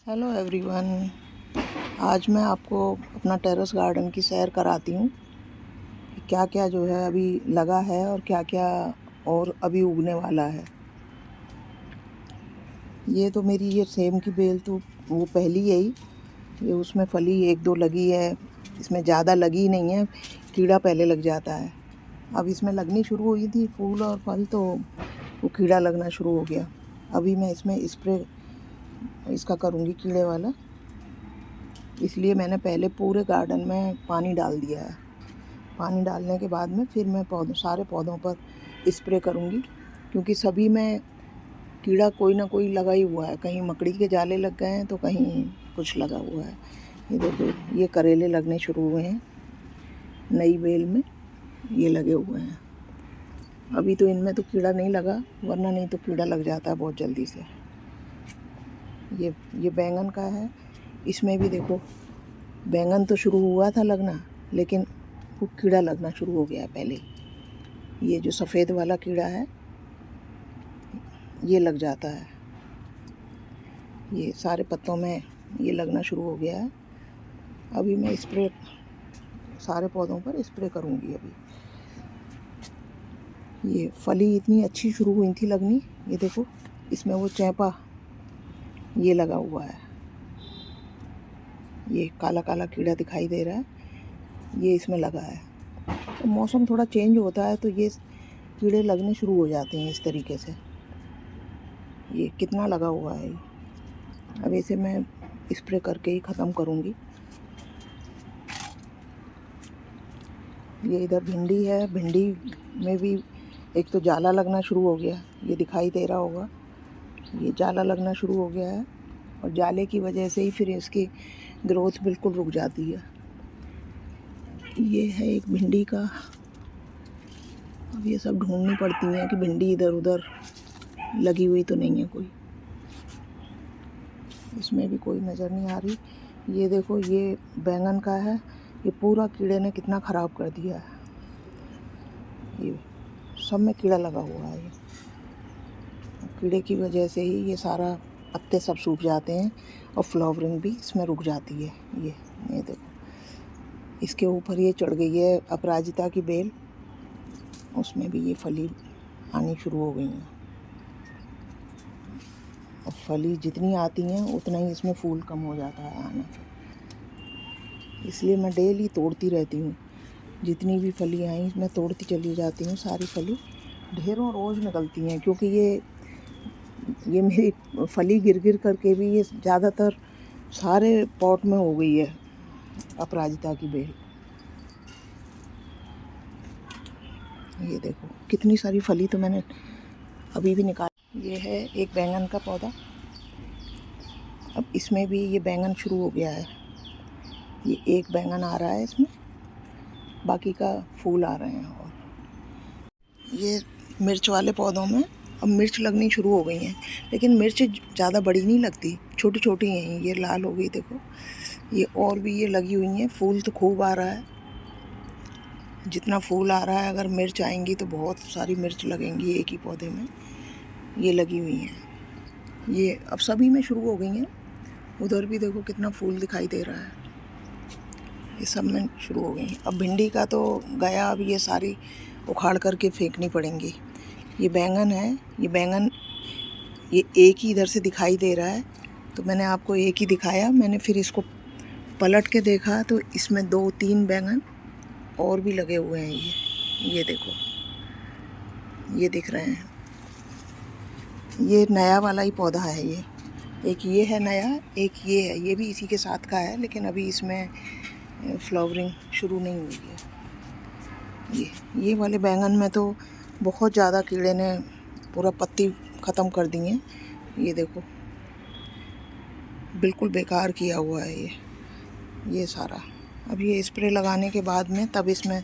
Hello everyone. आज मैं आपको अपना टेरेस गार्डन की सैर कराती हूँ कि क्या क्या जो है अभी लगा है और क्या क्या और अभी उगने वाला है। ये तो मेरी ये सेम की बेल तो वो पहली है ही, ये उसमें फली एक दो लगी है, इसमें ज़्यादा लगी नहीं है, कीड़ा पहले लग जाता है। अब इसमें लगनी शुरू हुई थी फूल और फल तो वो कीड़ा लगना शुरू हो गया। अभी मैं इसमें स्प्रे इसका करूँगी कीड़े वाला, इसलिए मैंने पहले पूरे गार्डन में पानी डाल दिया है। पानी डालने के बाद में फिर मैं सारे पौधों पर स्प्रे करूँगी, क्योंकि सभी में कीड़ा कोई ना कोई लगा ही हुआ है। कहीं मकड़ी के जाले लग गए हैं तो कहीं कुछ लगा हुआ है। ये देखो, ये करेले लगने शुरू हुए हैं, नई बेल में ये लगे हुए हैं। अभी तो इनमें तो कीड़ा नहीं लगा, वरना नहीं तो कीड़ा लग जाता है बहुत जल्दी से। ये बैंगन का है, इसमें भी देखो बैंगन तो शुरू हुआ था लगना, लेकिन वो कीड़ा लगना शुरू हो गया है पहले ही। ये जो सफ़ेद वाला कीड़ा है ये लग जाता है, ये सारे पत्तों में ये लगना शुरू हो गया है। अभी मैं स्प्रे सारे पौधों पर स्प्रे करूँगी। अभी ये फली इतनी अच्छी शुरू हुई थी लगनी, ये देखो इसमें वो चैपा ये लगा हुआ है, ये काला काला कीड़ा दिखाई दे रहा है, ये इसमें लगा है। तो मौसम थोड़ा चेंज होता है तो ये कीड़े लगने शुरू हो जाते हैं इस तरीके से। ये कितना लगा हुआ है, अब इसे मैं स्प्रे करके ही ख़त्म करूँगी। ये इधर भिंडी है, भिंडी में भी एक तो जाला लगना शुरू हो गया, ये दिखाई दे रहा होगा, ये जाला लगना शुरू हो गया है और जाले की वजह से ही फिर इसकी ग्रोथ बिल्कुल रुक जाती है। ये है एक भिंडी का, अब ये सब ढूंढनी पड़ती है कि भिंडी इधर उधर लगी हुई तो नहीं है कोई, इसमें भी कोई नज़र नहीं आ रही। ये देखो, ये बैंगन का है, ये पूरा कीड़े ने कितना ख़राब कर दिया है, ये सब में कीड़ा लगा हुआ है। ये कीड़े की वजह से ही ये सारा पत्ते सब सूख जाते हैं और फ्लावरिंग भी इसमें रुक जाती है। ये देखो, इसके ऊपर ये चढ़ गई है अपराजिता की बेल, उसमें भी ये फली आनी शुरू हो गई हैं। और फली जितनी आती हैं उतना ही इसमें फूल कम हो जाता है आना, इसलिए मैं डेली तोड़ती रहती हूँ। जितनी भी फली आई मैं तोड़ती चली जाती हूँ, सारी फली ढेरों रोज़ निकलती हैं, क्योंकि ये मेरी फली गिर गिर करके भी ये ज़्यादातर सारे पॉट में हो गई है अपराजिता की बेल। ये देखो कितनी सारी फली तो मैंने अभी भी निकाली। ये है एक बैंगन का पौधा, अब इसमें भी ये बैंगन शुरू हो गया है। ये एक बैंगन आ रहा है इसमें, बाकी का फूल आ रहे हैं। और ये मिर्च वाले पौधों में अब मिर्च लगनी शुरू हो गई हैं, लेकिन मिर्च ज़्यादा बड़ी नहीं लगती, छोटी छोटी हैं। ये लाल हो गई देखो, ये और भी ये लगी हुई हैं। फूल तो खूब आ रहा है, जितना फूल आ रहा है अगर मिर्च आएंगी तो बहुत सारी मिर्च लगेंगी एक ही पौधे में। ये लगी हुई हैं, ये अब सभी में शुरू हो गई हैं। उधर भी देखो कितना फूल दिखाई दे रहा है, ये सब में शुरू हो गई। अब भिंडी का तो गया, अब ये सारी उखाड़ करके फेंकनी पड़ेंगी। ये बैंगन है, ये बैंगन ये एक ही इधर से दिखाई दे रहा है, तो मैंने आपको एक ही दिखाया। मैंने फिर इसको पलट के देखा तो इसमें 2-3 बैंगन और भी लगे हुए हैं। ये देखो, ये दिख रहे हैं। ये नया वाला ही पौधा है, ये एक ये है नया, एक ये है, ये भी इसी के साथ का है, लेकिन अभी इसमें फ्लावरिंग शुरू नहीं हुई है। ये वाले बैंगन में तो बहुत ज़्यादा कीड़े ने पूरा पत्ती ख़त्म कर दी है। ये देखो बिल्कुल बेकार किया हुआ है ये सारा। अब ये स्प्रे लगाने के बाद में तब इसमें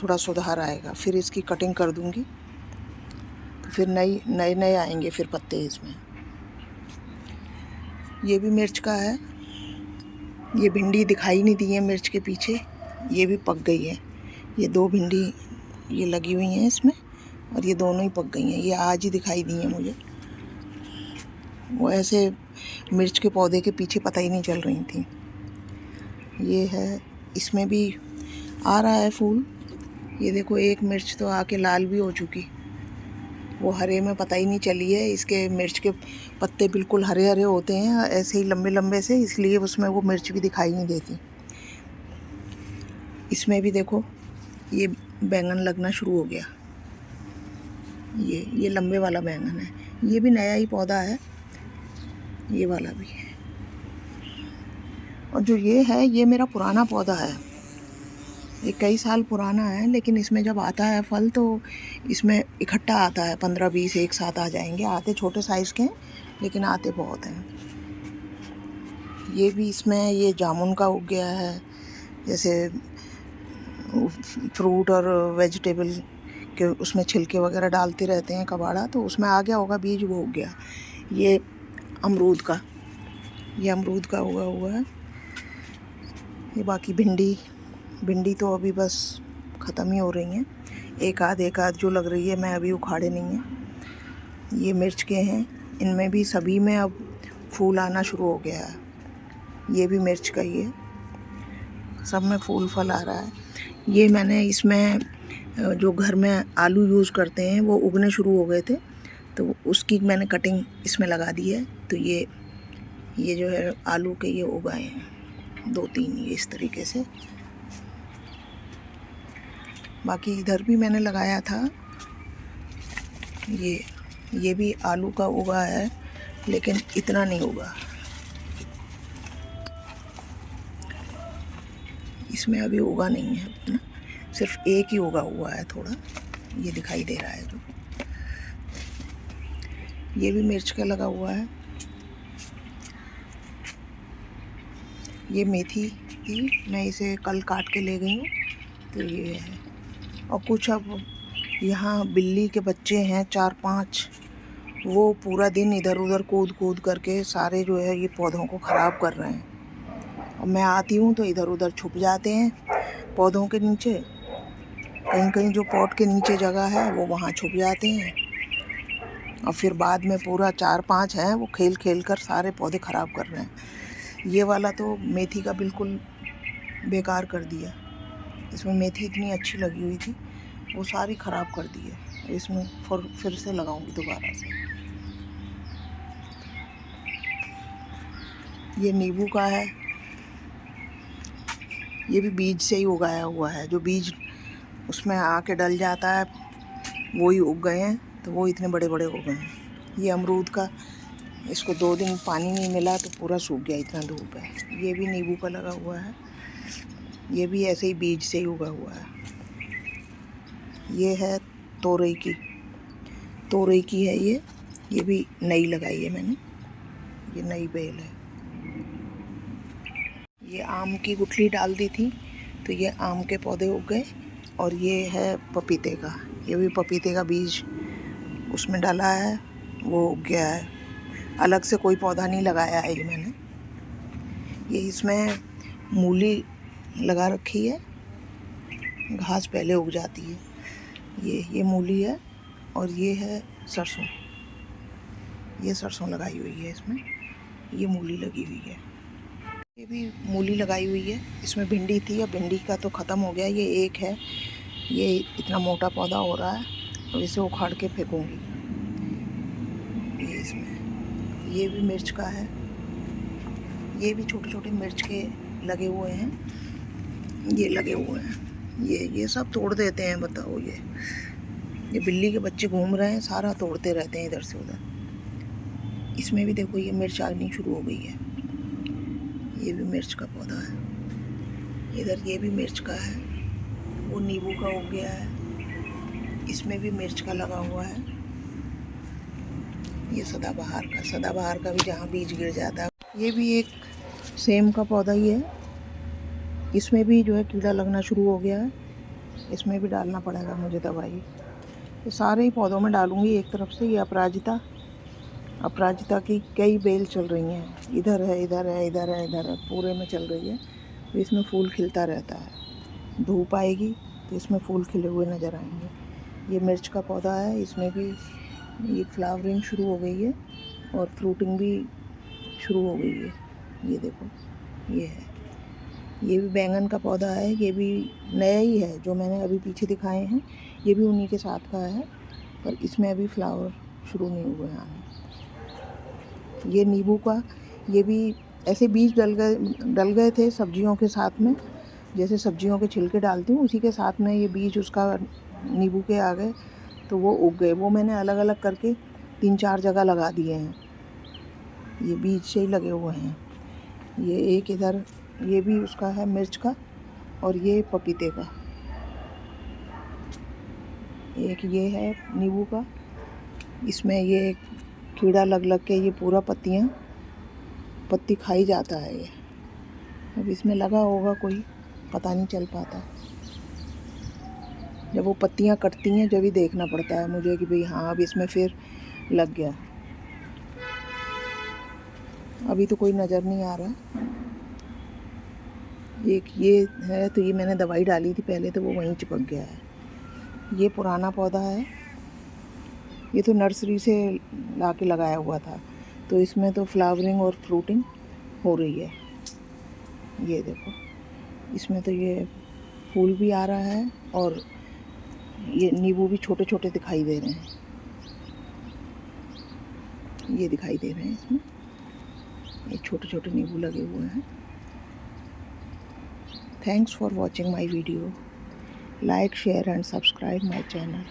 थोड़ा सुधार आएगा, फिर इसकी कटिंग कर दूँगी तो फिर नए आएंगे फिर पत्ते इसमें। ये भी मिर्च का है, ये भिंडी दिखाई नहीं दी है मिर्च के पीछे, ये भी पक गई है। ये 2 भिंडी ये लगी हुई हैं इसमें, और ये दोनों ही पक गई हैं, ये आज ही दिखाई दी हैं मुझे। वो ऐसे मिर्च के पौधे के पीछे पता ही नहीं चल रही थी। ये है, इसमें भी आ रहा है फूल। ये देखो, एक मिर्च तो आके लाल भी हो चुकी, वो हरे में पता ही नहीं चली है। इसके मिर्च के पत्ते बिल्कुल हरे हरे होते हैं ऐसे ही लंबे लंबे से, इसलिए उसमें वो मिर्च भी दिखाई नहीं देती। इसमें भी देखो ये बैंगन लगना शुरू हो गया। ये लंबे वाला बैंगन है, ये भी नया ही पौधा है, ये वाला भी है। और जो ये है, ये मेरा पुराना पौधा है, ये कई साल पुराना है, लेकिन इसमें जब आता है फल तो इसमें इकट्ठा आता है, 15-20 एक साथ आ जाएंगे। आते छोटे साइज़ के हैं लेकिन आते बहुत हैं। ये भी इसमें ये जामुन का उग गया है, जैसे फ्रूट और वेजिटेबल के उसमें छिलके वगैरह डालते रहते हैं कबाड़ा, तो उसमें आ गया होगा बीज, वो उग गया। ये अमरूद का, ये अमरूद का उगा हुआ है। ये बाकी भिंडी तो अभी बस ख़त्म ही हो रही हैं, एक आध जो लग रही है, मैं अभी उखाड़े नहीं है। ये मिर्च के हैं, इनमें भी सभी में अब फूल आना शुरू हो गया है। ये भी मिर्च का ही है, सब में फूल फल आ रहा है। ये मैंने इसमें जो घर में आलू यूज़ करते हैं वो उगने शुरू हो गए थे, तो उसकी मैंने कटिंग इसमें लगा दी है। तो ये जो है आलू के ये उगाए हैं 2-3 ये इस तरीके से। बाकी इधर भी मैंने लगाया था, ये भी आलू का उगा है, लेकिन इतना नहीं उगा। इसमें अभी उगा नहीं है ना, सिर्फ एक ही उगा हुआ है थोड़ा, ये दिखाई दे रहा है जो। ये भी मिर्च का लगा हुआ है। ये मेथी थी, मैं इसे कल काट के ले गई हूँ, तो ये है। और कुछ अब यहाँ बिल्ली के बच्चे हैं 4-5, वो पूरा दिन इधर उधर कूद करके सारे जो है ये पौधों को ख़राब कर रहे हैं। और मैं आती हूँ तो इधर उधर छुप जाते हैं पौधों के नीचे, कहीं जो पॉट के नीचे जगह है वो वहाँ छुप जाते हैं। और फिर बाद में पूरा 4-5 हैं, वो खेल कर सारे पौधे ख़राब कर रहे हैं। ये वाला तो मेथी का बिल्कुल बेकार कर दिया, इसमें मेथी इतनी अच्छी लगी हुई थी, वो सारी ख़राब कर दी है। इसमें फिर से लगाऊंगी दोबारा से। ये नींबू का है, ये भी बीज से ही उगाया हुआ है। जो बीज उसमें आके डल जाता है वो ही उग गए हैं, तो वो इतने बड़े बड़े हो गए हैं। ये अमरूद का, इसको 2 दिन पानी नहीं मिला तो पूरा सूख गया, इतना धूप है। ये भी नींबू का लगा हुआ है, ये भी ऐसे ही बीज से ही उगा हुआ है। ये है तोरई की है ये भी नई लगाई है मैंने, ये नई बेल है। ये आम की गुठली डाल दी थी, तो ये आम के पौधे उग गए। और ये है पपीते का, ये भी पपीते का बीज उसमें डाला है, वो उग गया है। अलग से कोई पौधा नहीं लगाया है ये मैंने। ये इसमें मूली लगा रखी है, घास पहले उग जाती है। ये मूली है, और ये है सरसों, ये सरसों लगाई हुई है इसमें, ये मूली लगी हुई है। ये भी मूली लगाई हुई है। इसमें भिंडी थी, और भिंडी का तो ख़त्म हो गया, ये एक है। ये इतना मोटा पौधा हो रहा है, और इसे उखाड़ के फेंकूँगी। ये इसमें ये भी मिर्च का है, ये भी छोटे छोटे मिर्च के लगे हुए हैं, ये लगे हुए हैं। ये सब तोड़ देते हैं, बताओ। ये बिल्ली के बच्चे घूम रहे हैं, सारा तोड़ते रहते हैं इधर से उधर। इसमें भी देखो ये मिर्च आनी शुरू हो गई है, ये भी मिर्च का पौधा है। इधर ये भी मिर्च का है, वो नींबू का उग गया है, इसमें भी मिर्च का लगा हुआ है। ये सदाबहार का भी जहाँ बीज गिर जाता है। ये भी एक सेम का पौधा ही है, इसमें भी जो है कीड़ा लगना शुरू हो गया है, इसमें भी डालना पड़ेगा मुझे दवाई। ये सारे ही पौधों में डालूँगी एक तरफ से। ये अपराजिता की कई बेल चल रही हैं, इधर है, पूरे में चल रही है। तो इसमें फूल खिलता रहता है, धूप आएगी तो इसमें फूल खिले हुए नज़र आएंगे। ये मिर्च का पौधा है, इसमें भी ये फ्लावरिंग शुरू हो गई है, और फ्रूटिंग भी शुरू हो गई है। ये देखो, ये है, ये भी बैंगन का पौधा है। ये भी नया ही है, जो मैंने अभी पीछे दिखाए हैं ये भी उन्हीं के साथ का है, पर इसमें अभी फ्लावर शुरू नहीं हुए हैं आने। ये नींबू का, ये भी ऐसे बीज डल गए थे सब्जियों के साथ में, जैसे सब्जियों के छिलके डालती हूँ उसी के साथ में ये बीज उसका नींबू के आ गए, तो वो उग गए। वो मैंने अलग अलग करके 3-4 जगह लगा दिए हैं, ये बीज से ही लगे हुए हैं। ये एक इधर, ये भी उसका है मिर्च का, और ये पपीते का। एक ये है नींबू का, इसमें ये कीड़ा लग के ये पूरा पत्ती खाई जाता है ये। अब इसमें लगा होगा कोई, पता नहीं चल पाता। जब वो पत्तियां कटती हैं जब ही देखना पड़ता है मुझे कि भाई हाँ अब इसमें फिर लग गया। अभी तो कोई नज़र नहीं आ रहा। एक ये है, तो ये मैंने दवाई डाली थी पहले, तो वो वहीं चिपक गया है। ये पुराना पौधा है, ये तो नर्सरी से ला के लगाया हुआ था, तो इसमें तो फ्लावरिंग और फ्रूटिंग हो रही है। ये देखो, इसमें तो ये फूल भी आ रहा है और ये नींबू भी छोटे छोटे दिखाई दे रहे हैं। ये दिखाई दे रहे हैं इसमें, ये छोटे छोटे नींबू लगे हुए हैं। Thanks for watching my video. Like, share and subscribe my channel.